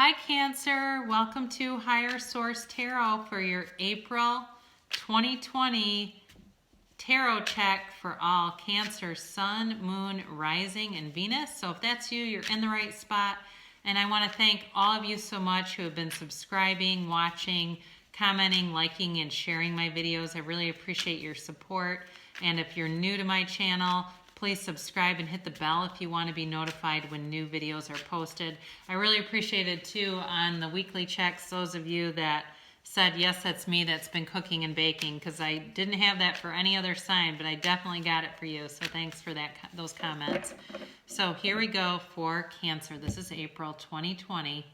Hi Cancer, welcome to Higher Source Tarot for your April 2020 tarot check for all Cancer, Sun, Moon, Rising, and Venus. So if that's you, you're in the right spot. And I want to thank all of you so much who have been subscribing, watching, commenting, liking, and sharing my videos. I really appreciate your support. And if you're new to my channel, please subscribe and hit the bell if you want to be notified when new videos are posted. I really appreciate it too on the weekly checks, those of you that said, yes, that's me that's been cooking and baking, because I didn't have that for any other sign, but I definitely got it for you. So thanks for those comments. So here we go for Cancer. This is April 2020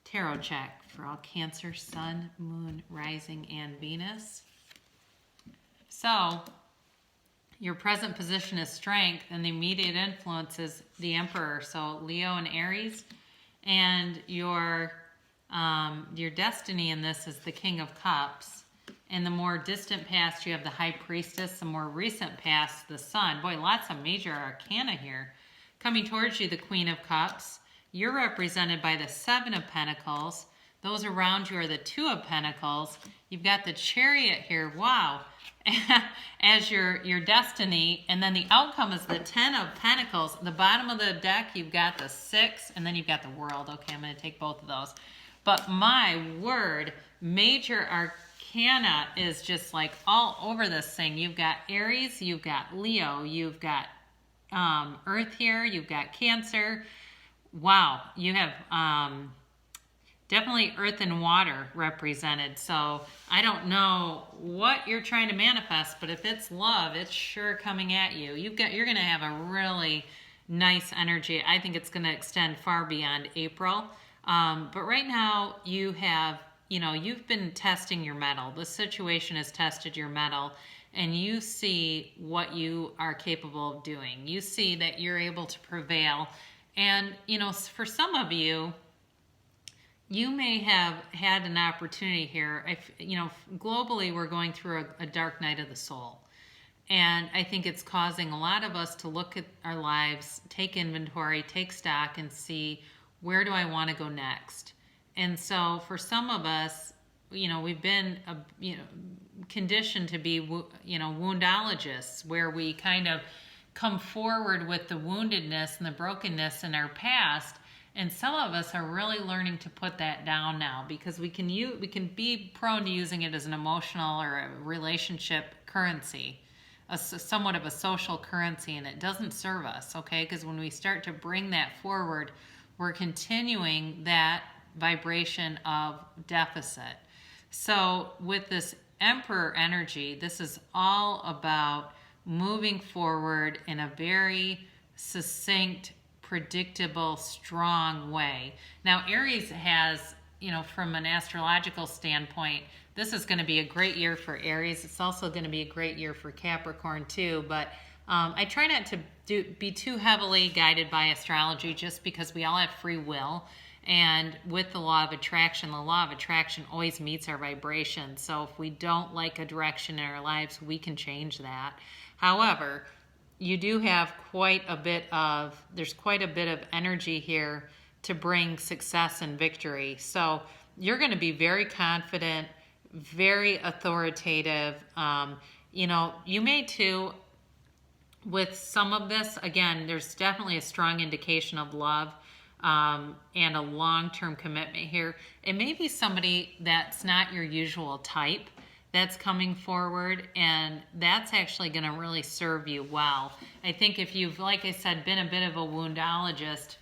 tarot check for all Cancer, Sun, Moon, Rising, and Venus. So your present position is Strength, and the immediate influence is the Emperor, so Leo and Aries. And your destiny in this is the King of Cups. In the more distant past, you have the High Priestess. The more recent past, the Sun. Boy, lots of major arcana here. Coming towards you, the Queen of Cups. You're represented by the Seven of Pentacles. Those around you are the Two of Pentacles. You've got the Chariot here. Wow. As your destiny, and then the outcome is the Ten of Pentacles. The bottom of the deck, you've got the Six, and then you've got the World. Okay, I'm going to take both of those. But my word, major arcana is just like all over this thing. You've got Aries, you've got Leo, you've got Earth here, you've got Cancer. Wow, you have definitely earth and water represented. So I don't know what you're trying to manifest, but if it's love, it's sure coming at you. You're going to have a really nice energy. I think it's going to extend far beyond April. But right now you have, you've been testing your mettle. This situation has tested your mettle, and you see what you are capable of doing. You see that you're able to prevail. And, for some of you, you may have had an opportunity here. Globally, we're going through a dark night of the soul. And I think it's causing a lot of us to look at our lives, take inventory, take stock, and see, where do I want to go next? And so for some of us, we've been, conditioned to be, woundologists, where we kind of come forward with the woundedness and the brokenness in our past. And some of us are really learning to put that down now, because we can be prone to using it as an emotional or a relationship currency, somewhat of a social currency, and it doesn't serve us, okay? Because when we start to bring that forward, we're continuing that vibration of deficit. So with this Emperor energy, this is all about moving forward in a very succinct, predictable, strong way. Now, Aries has, from an astrological standpoint, this is going to be a great year for Aries. It's also going to be a great year for Capricorn too, but I try not to be too heavily guided by astrology, just because we all have free will. And with the law of attraction always meets our vibration. So if we don't like a direction in our lives, we can change that. However, you do have quite a bit of energy here to bring success and victory. So you're going to be very confident, very authoritative. You may too, with some of this, again, there's definitely a strong indication of love and a long-term commitment here. It may be somebody that's not your usual type that's coming forward, and that's actually going to really serve you well. I think if you've, like I said, been a bit of a woundologist,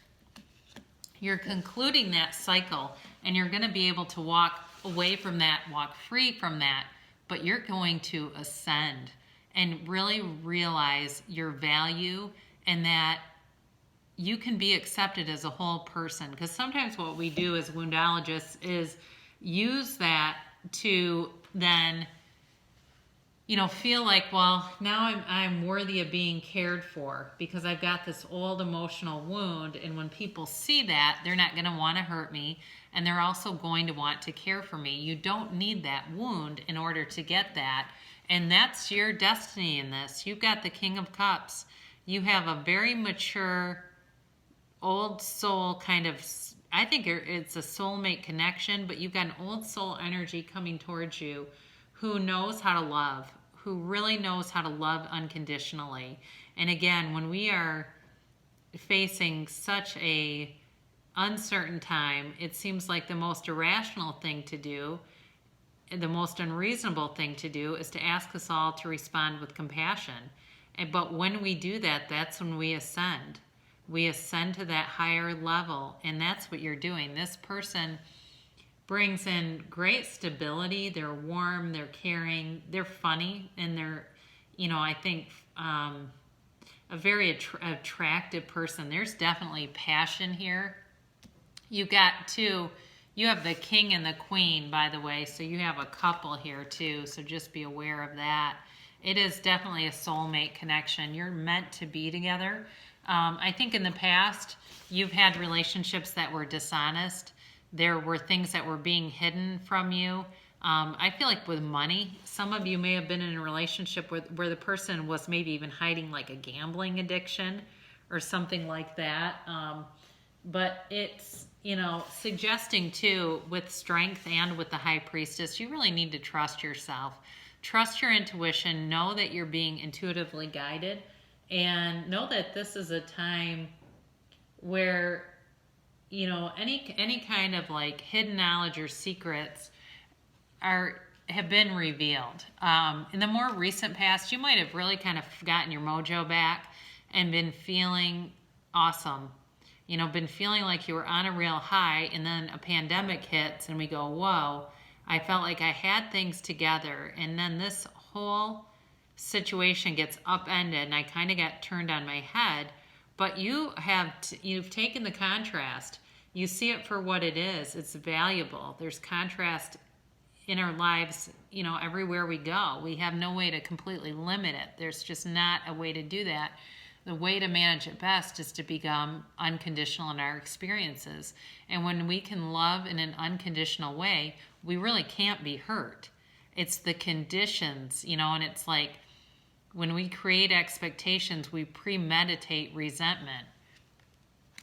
you're concluding that cycle, and you're going to be able to walk away from that, walk free from that, but you're going to ascend and really realize your value, and that you can be accepted as a whole person. Because sometimes what we do as woundologists is use that to then, feel like, well, now I'm worthy of being cared for, because I've got this old emotional wound. And when people see that, they're not going to want to hurt me, and they're also going to want to care for me. You don't need that wound in order to get that. And that's your destiny in this. You've got the King of Cups. You have a very mature, old soul kind of I think it's a soulmate connection, but you've got an old soul energy coming towards you who knows how to love, who really knows how to love unconditionally. And again, when we are facing such a uncertain time, it seems like the most irrational thing to do, the most unreasonable thing to do, is to ask us all to respond with compassion. But when we do that, that's when we ascend. We ascend to that higher level, and that's what you're doing. This person brings in great stability. They're warm, they're caring, they're funny, and they're, I think, a very attractive person. There's definitely passion here. You have the king and the queen, by the way, so you have a couple here too, so just be aware of that. It is definitely a soulmate connection. You're meant to be together. I think in the past, you've had relationships that were dishonest. There were things that were being hidden from you. I feel like with money, some of you may have been in a relationship where the person was maybe even hiding like a gambling addiction or something like that. But it's, suggesting too, with strength and with the high priestess, you really need to trust yourself. Trust your intuition. Know that you're being intuitively guided, and know that this is a time where, any kind of like hidden knowledge or secrets have been revealed. In the more recent past, you might have really kind of gotten your mojo back and been feeling awesome. Been feeling like you were on a real high, and then a pandemic hits and we go, whoa, I felt like I had things together, and then this whole situation gets upended and I kind of got turned on my head. But you've taken the contrast. You see it for what it is. It's valuable. There's contrast in our lives, everywhere we go. We have no way to completely limit it. There's just not a way to do that. The way to manage it best is to become unconditional in our experiences. And when we can love in an unconditional way, we really can't be hurt. It's the conditions, and it's like when we create expectations, we premeditate resentment.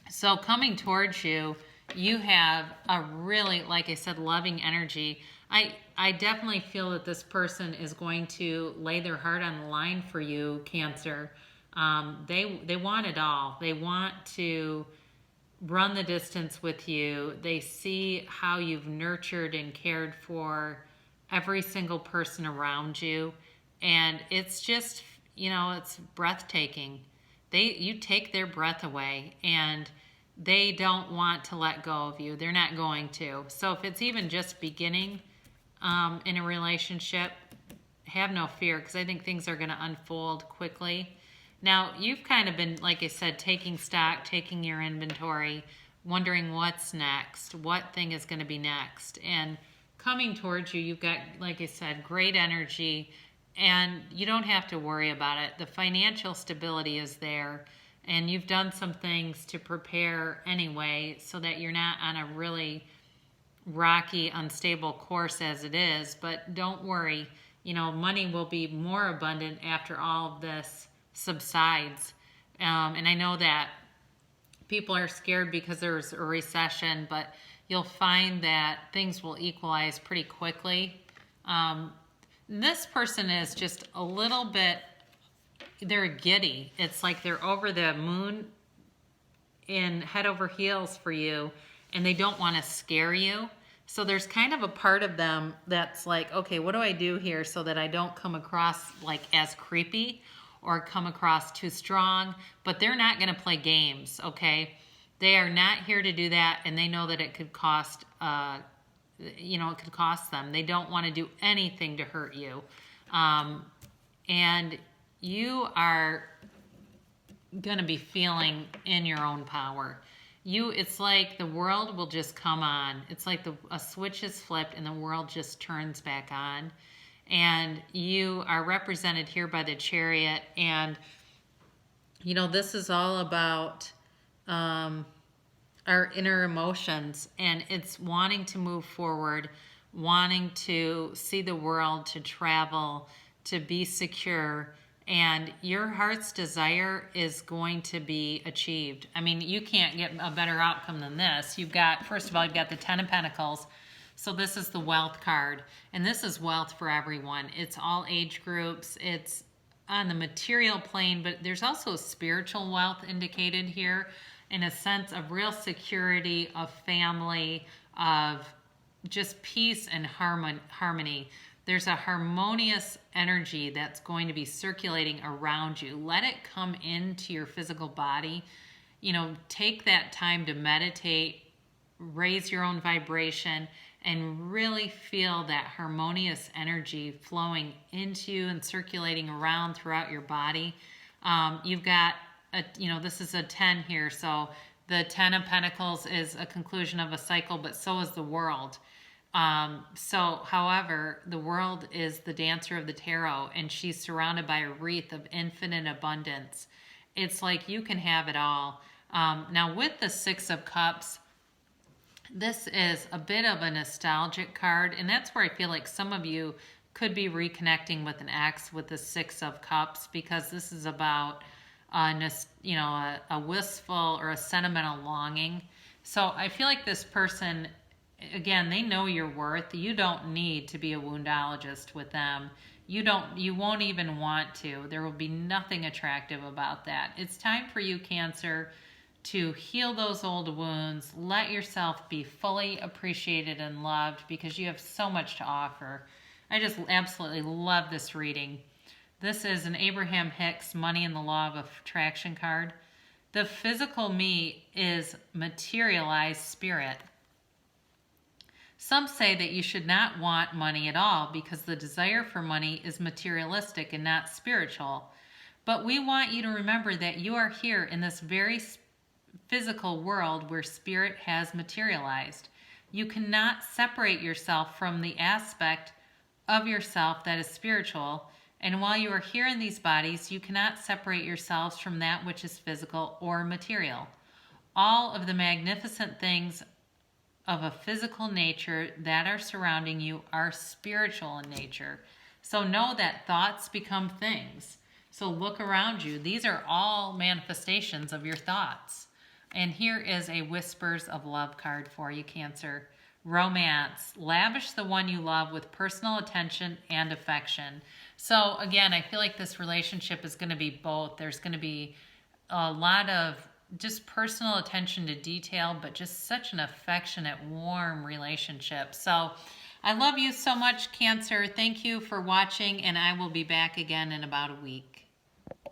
So coming towards you, you have a really, like I said, loving energy. I definitely feel that this person is going to lay their heart on the line for you, Cancer. They want it all. They want to run the distance with you. They see how you've nurtured and cared for every single person around you. And it's just, it's breathtaking. You take their breath away, and they don't want to let go of you. They're not going to. So if it's even just beginning in a relationship, have no fear, because I think things are going to unfold quickly. Now, you've kind of been, like I said, taking stock, taking your inventory, wondering what's next, what thing is going to be next. And coming towards you, you've got, like I said, great energy, and you don't have to worry about it. The financial stability is there, and you've done some things to prepare anyway so that you're not on a really rocky, unstable course as it is. But don't worry, money will be more abundant after all of this subsides. And I know that people are scared because there's a recession, but you'll find that things will equalize pretty quickly. This person is just a little bit, they're giddy. It's like they're over the moon in head over heels for you, and they don't want to scare you. So there's kind of a part of them that's like, okay, what do I do here so that I don't come across like as creepy or come across too strong? But they're not going to play games, okay? They are not here to do that, and they know that it could cost, it could cost them. They don't want to do anything to hurt you. And you are going to be feeling in your own power. It's like the world will just come on. It's like a switch is flipped and the world just turns back on. And you are represented here by the Chariot. And, this is all about our inner emotions. And it's wanting to move forward, wanting to see the world, to travel, to be secure. and your heart's desire is going to be achieved. I mean, you can't get a better outcome than this. You've got, first of all, you've got the Ten of Pentacles. So this is the wealth card, and this is wealth for everyone. It's all age groups. It's on the material plane, but there's also spiritual wealth indicated here, in a sense of real security, of family, of just peace and harmony. There's a harmonious energy that's going to be circulating around you. Let it come into your physical body. You know, take that time to meditate, raise your own vibration, and really feel that harmonious energy flowing into you and circulating around throughout your body. You've got, this is a 10 here, so the 10 of Pentacles is a conclusion of a cycle, but so is the world. However, the world is the dancer of the tarot, and she's surrounded by a wreath of infinite abundance. It's like you can have it all. Now with the Six of Cups, this is a bit of a nostalgic card, and that's where I feel like some of you could be reconnecting with an ex with the Six of Cups, because this is about a wistful or a sentimental longing. So I feel like this person, again, they know your worth. You don't need to be a woundologist with them. You won't even want to. There will be nothing attractive about that. It's time for you, Cancer, to heal those old wounds. Let yourself be fully appreciated and loved, because you have so much to offer. I just absolutely love this reading. This is an Abraham Hicks Money and the Law of Attraction card. The physical me is materialized spirit. Some say that you should not want money at all because the desire for money is materialistic and not spiritual. But we want you to remember that you are here in this very physical world where spirit has materialized. You cannot separate yourself from the aspect of yourself that is spiritual. And while you are here in these bodies, you cannot separate yourselves from that which is physical or material. All of the magnificent things of a physical nature that are surrounding you are spiritual in nature. So know that thoughts become things. So look around you. These are all manifestations of your thoughts. And here is a Whispers of Love card for you, Cancer. Romance. Lavish the one you love with personal attention and affection. So again, I feel like this relationship is going to be both. There's going to be a lot of just personal attention to detail, but just such an affectionate, warm relationship. So I love you so much, Cancer. Thank you for watching, and I will be back again in about a week.